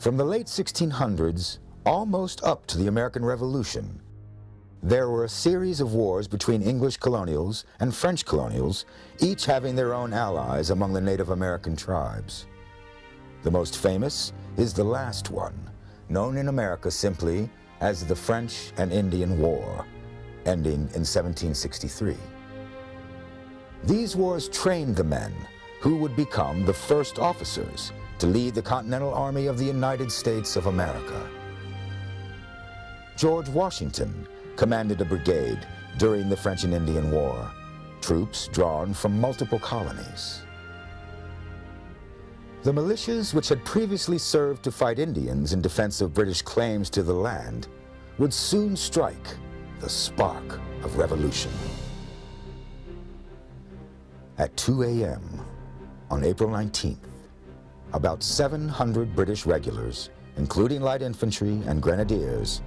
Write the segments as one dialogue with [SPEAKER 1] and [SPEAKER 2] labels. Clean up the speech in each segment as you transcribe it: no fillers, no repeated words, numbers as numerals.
[SPEAKER 1] From the late 1600s, almost up to the American Revolution, there were a series of wars between English colonials and French colonials, each having their own allies among the Native American tribes. The most famous is the last one, known in America simply as the French and Indian War, ending in 1763. These wars trained the men who would become the first officers to lead the Continental Army of the United States of America. George Washington commanded a brigade during the French and Indian War, troops drawn from multiple colonies. The militias, which had previously served to fight Indians in defense of British claims to the land, would soon strike the spark of revolution. At 2 a.m. on April 19th, about 700 British regulars, including light infantry and grenadiers,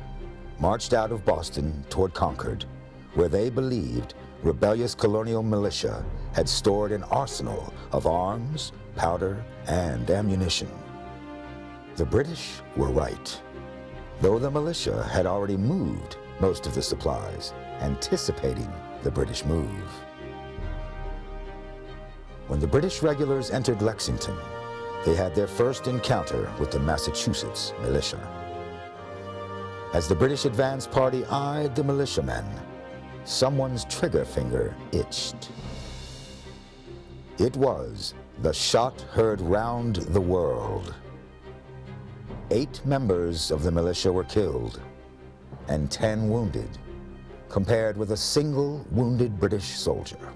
[SPEAKER 1] marched out of Boston toward Concord, where they believed rebellious colonial militia had stored an arsenal of arms, powder, and ammunition. The British were right, though the militia had already moved most of the supplies, anticipating the British move. When the British regulars entered Lexington, they had their first encounter with the Massachusetts militia. As the British advance party eyed the militiamen, someone's trigger finger itched. It was the shot heard round the world. 8 members of the militia were killed and 10 wounded, compared with a single wounded British soldier.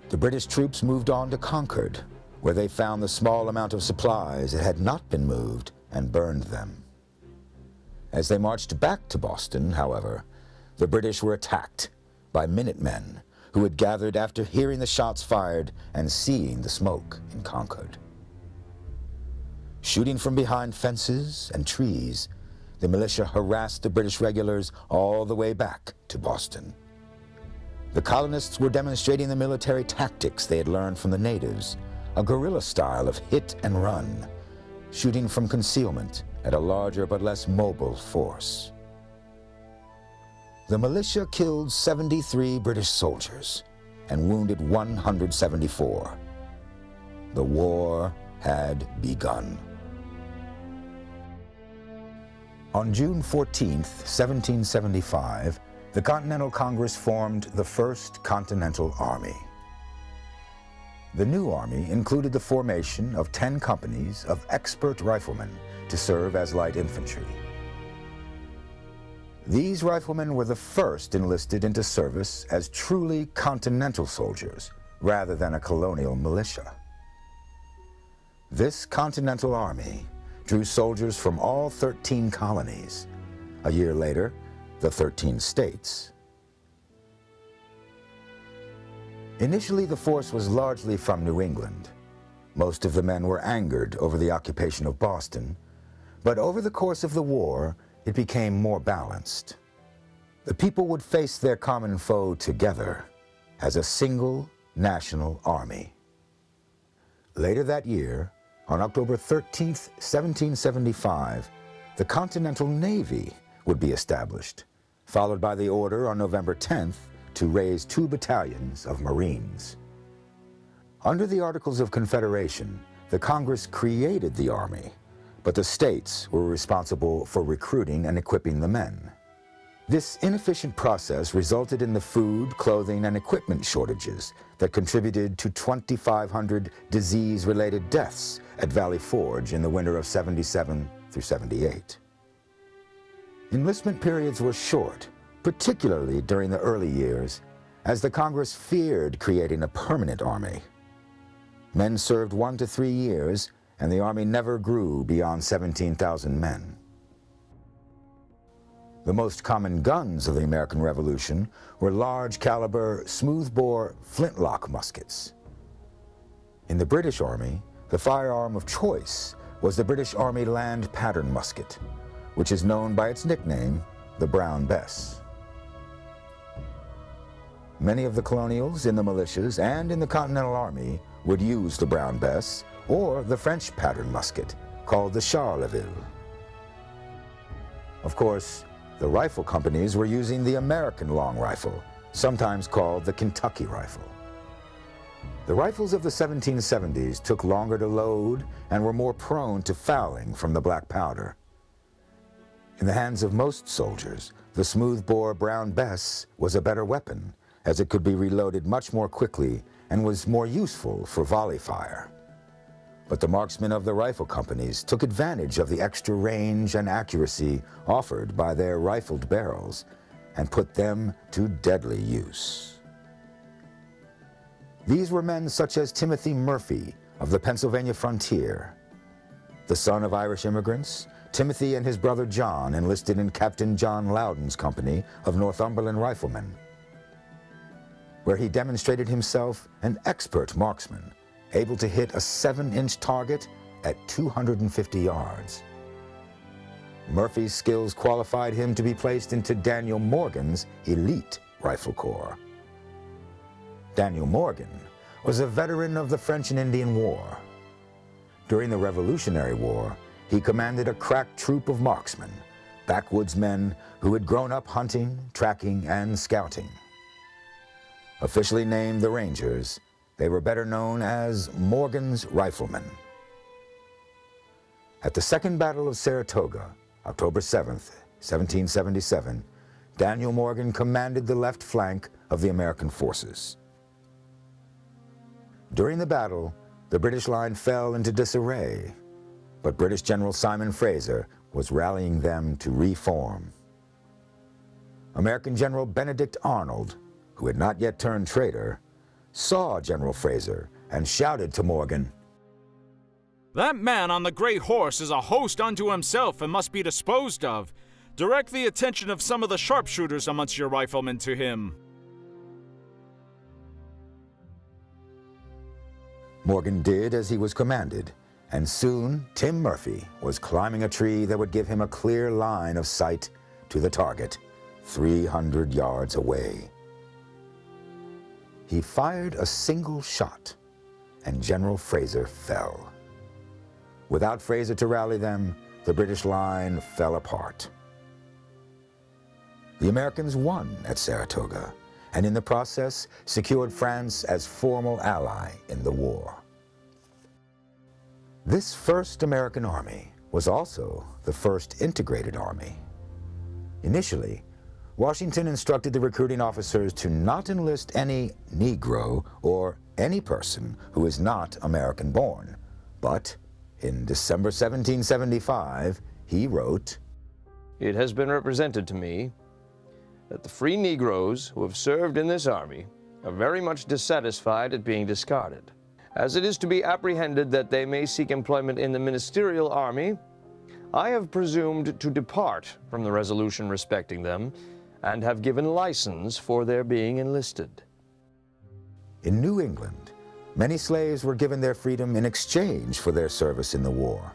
[SPEAKER 1] The British troops moved on to Concord, where they found the small amount of supplies that had not been moved and burned them. As they marched back to Boston, however, the British were attacked by Minutemen who had gathered after hearing the shots fired and seeing the smoke in Concord. Shooting from behind fences and trees, the militia harassed the British regulars all the way back to Boston. The colonists were demonstrating the military tactics they had learned from the natives, a guerrilla style of hit and run, shooting from concealment at a larger but less mobile force. The militia killed 73 British soldiers and wounded 174. The war had begun. On June 14th, 1775, the Continental Congress formed the First Continental Army. The new army included the formation of 10 companies of expert riflemen to serve as light infantry. These riflemen were the first enlisted into service as truly continental soldiers rather than a colonial militia. This Continental Army drew soldiers from all 13 colonies. A year later, the 13 states. Initially, the force was largely from New England. Most of the men were angered over the occupation of Boston, but over the course of the war, it became more balanced. The people would face their common foe together as a single national army. Later that year, on October 13th, 1775, the Continental Navy would be established, followed by the order on November 10th to raise 2 battalions of Marines. Under the Articles of Confederation, the Congress created the Army, but the states were responsible for recruiting and equipping the men. This inefficient process resulted in the food, clothing, and equipment shortages that contributed to 2,500 disease-related deaths at Valley Forge in the winter of 77 through 78. Enlistment periods were short, particularly during the early years, as the Congress feared creating a permanent army. Men served 1 to 3 years, and the Army never grew beyond 17,000 men. The most common guns of the American Revolution were large-caliber, smoothbore flintlock muskets. In the British Army, the firearm of choice was the British Army Land Pattern musket, which is known by its nickname, the Brown Bess. Many of the colonials in the militias and in the Continental Army would use the Brown Bess or the French pattern musket, called the Charleville. Of course, the rifle companies were using the American long rifle, sometimes called the Kentucky rifle. The rifles of the 1770s took longer to load and were more prone to fouling from the black powder. In the hands of most soldiers, the smoothbore Brown Bess was a better weapon, as it could be reloaded much more quickly and was more useful for volley fire. But the marksmen of the rifle companies took advantage of the extra range and accuracy offered by their rifled barrels and put them to deadly use. These were men such as Timothy Murphy of the Pennsylvania frontier. The son of Irish immigrants, Timothy and his brother John enlisted in Captain John Loudon's company of Northumberland riflemen, where he demonstrated himself an expert marksman, able to hit a 7-inch target at 250 yards. Murphy's skills qualified him to be placed into Daniel Morgan's elite rifle corps. Daniel Morgan was a veteran of the French and Indian War. During the Revolutionary War, he commanded a crack troop of marksmen, backwoodsmen who had grown up hunting, tracking, and scouting. Officially named the Rangers, they were better known as Morgan's Riflemen. At the Second Battle of Saratoga, October 7th, 1777, Daniel Morgan commanded the left flank of the American forces. During the battle, the British line fell into disarray, but British General Simon Fraser was rallying them to reform. American General Benedict Arnold, who had not yet turned traitor, saw General Fraser and shouted to Morgan,
[SPEAKER 2] "That man on the gray horse is a host unto himself and must be disposed of. Direct the attention of some of the sharpshooters amongst your riflemen to him."
[SPEAKER 1] Morgan did as he was commanded, and soon Tim Murphy was climbing a tree that would give him a clear line of sight to the target, 300 yards away. He fired a single shot, and General Fraser fell. Without Fraser to rally them, the British line fell apart. The Americans won at Saratoga, and in the process secured France as formal ally in the war. This first American army was also the first integrated army. Initially, Washington instructed the recruiting officers to not enlist any Negro or any person who is not American-born, but in December 1775, he wrote,
[SPEAKER 3] "It has been represented to me that the free Negroes who have served in this army are very much dissatisfied at being discarded. As it is to be apprehended that they may seek employment in the ministerial army, I have presumed to depart from the resolution respecting them and have given license for their being enlisted."
[SPEAKER 1] In New England, many slaves were given their freedom in exchange for their service in the war.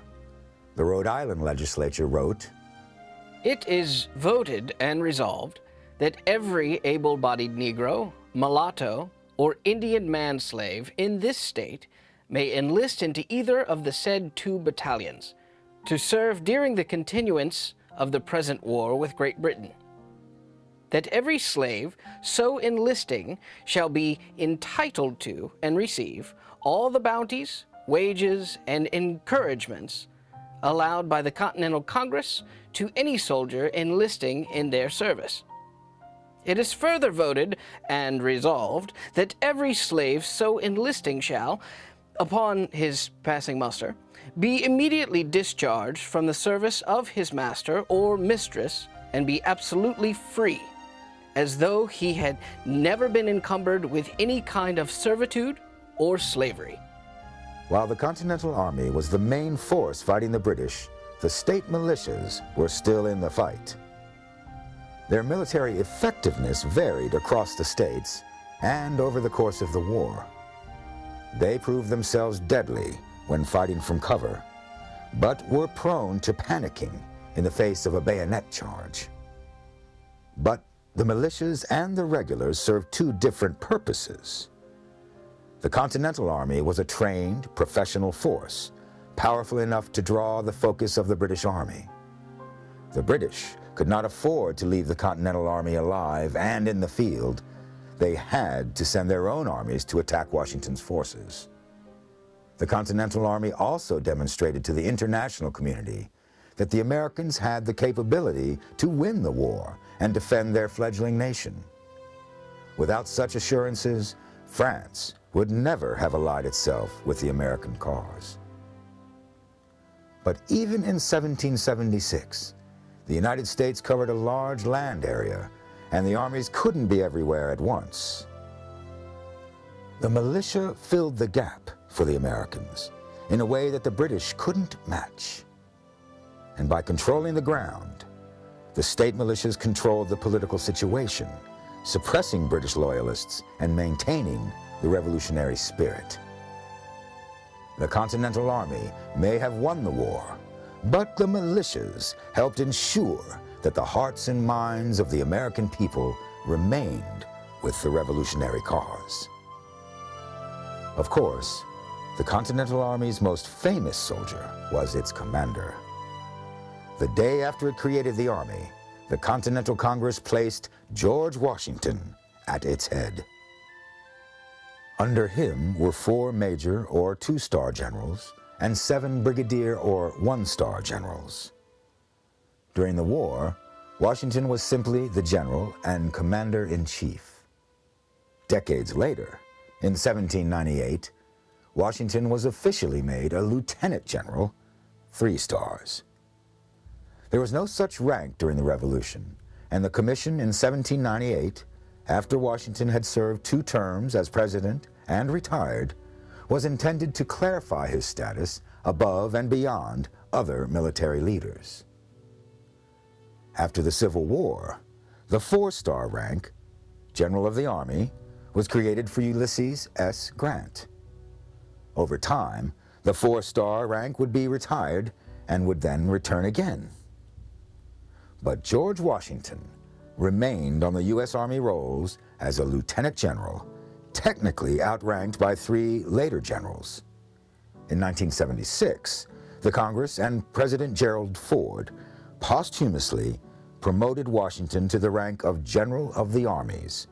[SPEAKER 1] The Rhode Island legislature wrote,
[SPEAKER 4] "It is voted and resolved that every able-bodied Negro, mulatto, or Indian manslave in this state may enlist into either of the said 2 battalions to serve during the continuance of the present war with Great Britain. That every slave so enlisting shall be entitled to and receive all the bounties, wages, and encouragements allowed by the Continental Congress to any soldier enlisting in their service. It is further voted and resolved that every slave so enlisting shall, upon his passing muster, be immediately discharged from the service of his master or mistress and be absolutely free, as though he had never been encumbered with any kind of servitude or slavery."
[SPEAKER 1] While the Continental Army was the main force fighting the British, the state militias were still in the fight. Their military effectiveness varied across the states and over the course of the war. They proved themselves deadly when fighting from cover, but were prone to panicking in the face of a bayonet charge. But the militias and the regulars served 2 different purposes. The Continental Army was a trained, professional force, powerful enough to draw the focus of the British Army. The British could not afford to leave the Continental Army alive and in the field. They had to send their own armies to attack Washington's forces. The Continental Army also demonstrated to the international community that the Americans had the capability to win the war and defend their fledgling nation. Without such assurances, France would never have allied itself with the American cause. But even in 1776, the United States covered a large land area, and the armies couldn't be everywhere at once. The militia filled the gap for the Americans in a way that the British couldn't match. And by controlling the ground, the state militias controlled the political situation, suppressing British loyalists and maintaining the revolutionary spirit. The Continental Army may have won the war, but the militias helped ensure that the hearts and minds of the American people remained with the revolutionary cause. Of course, the Continental Army's most famous soldier was its commander. The day after it created the Army, the Continental Congress placed George Washington at its head. Under him were 4 major or 2-star generals and 7 brigadier or 1-star generals. During the war, Washington was simply the general and commander-in-chief. Decades later, in 1798, Washington was officially made a lieutenant general, 3 stars. There was no such rank during the Revolution, and the commission in 1798, after Washington had served 2 terms as president and retired, was intended to clarify his status above and beyond other military leaders. After the Civil War, the 4-star rank, General of the Army, was created for Ulysses S. Grant. Over time, the 4-star rank would be retired and would then return again. But George Washington remained on the U.S. Army rolls as a lieutenant general, technically outranked by 3 later generals. In 1976, the Congress and President Gerald Ford posthumously promoted Washington to the rank of General of the Armies,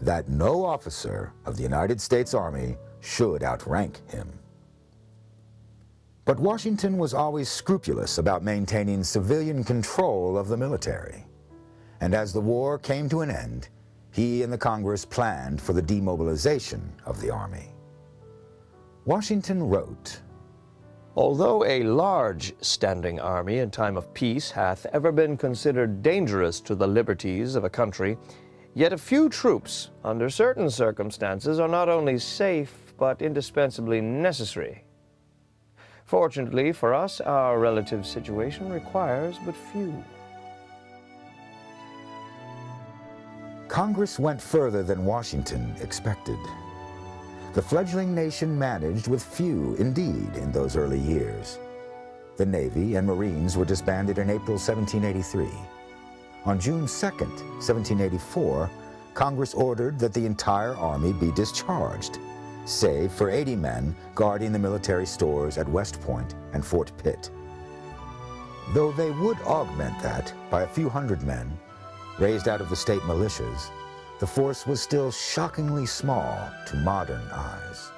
[SPEAKER 1] that no officer of the United States Army should outrank him. But Washington was always scrupulous about maintaining civilian control of the military. And as the war came to an end, he and the Congress planned for the demobilization of the Army. Washington wrote,
[SPEAKER 3] "Although a large standing army in time of peace hath ever been considered dangerous to the liberties of a country, yet a few troops, under certain circumstances, are not only safe, but indispensably necessary. Fortunately for us, our relative situation requires but few."
[SPEAKER 1] Congress went further than Washington expected. The fledgling nation managed with few indeed in those early years. The Navy and Marines were disbanded in April 1783. On June 2nd, 1784, Congress ordered that the entire Army be discharged, save for 80 men guarding the military stores at West Point and Fort Pitt. Though they would augment that by a few hundred men, raised out of the state militias, the force was still shockingly small to modern eyes.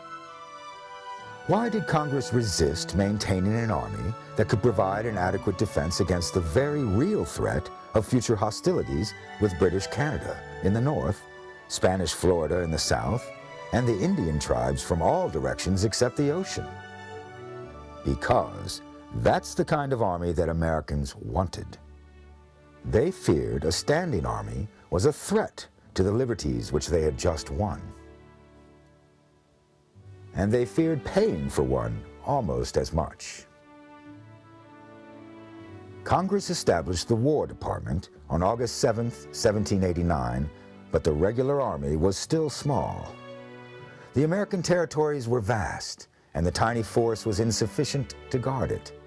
[SPEAKER 1] Why did Congress resist maintaining an army that could provide an adequate defense against the very real threat of future hostilities with British Canada in the north, Spanish Florida in the south, and the Indian tribes from all directions except the ocean? Because that's the kind of army that Americans wanted. They feared a standing army was a threat to the liberties which they had just won. And they feared paying for one almost as much. Congress established the War Department on August 7th, 1789, but the regular army was still small. The American territories were vast, and the tiny force was insufficient to guard it.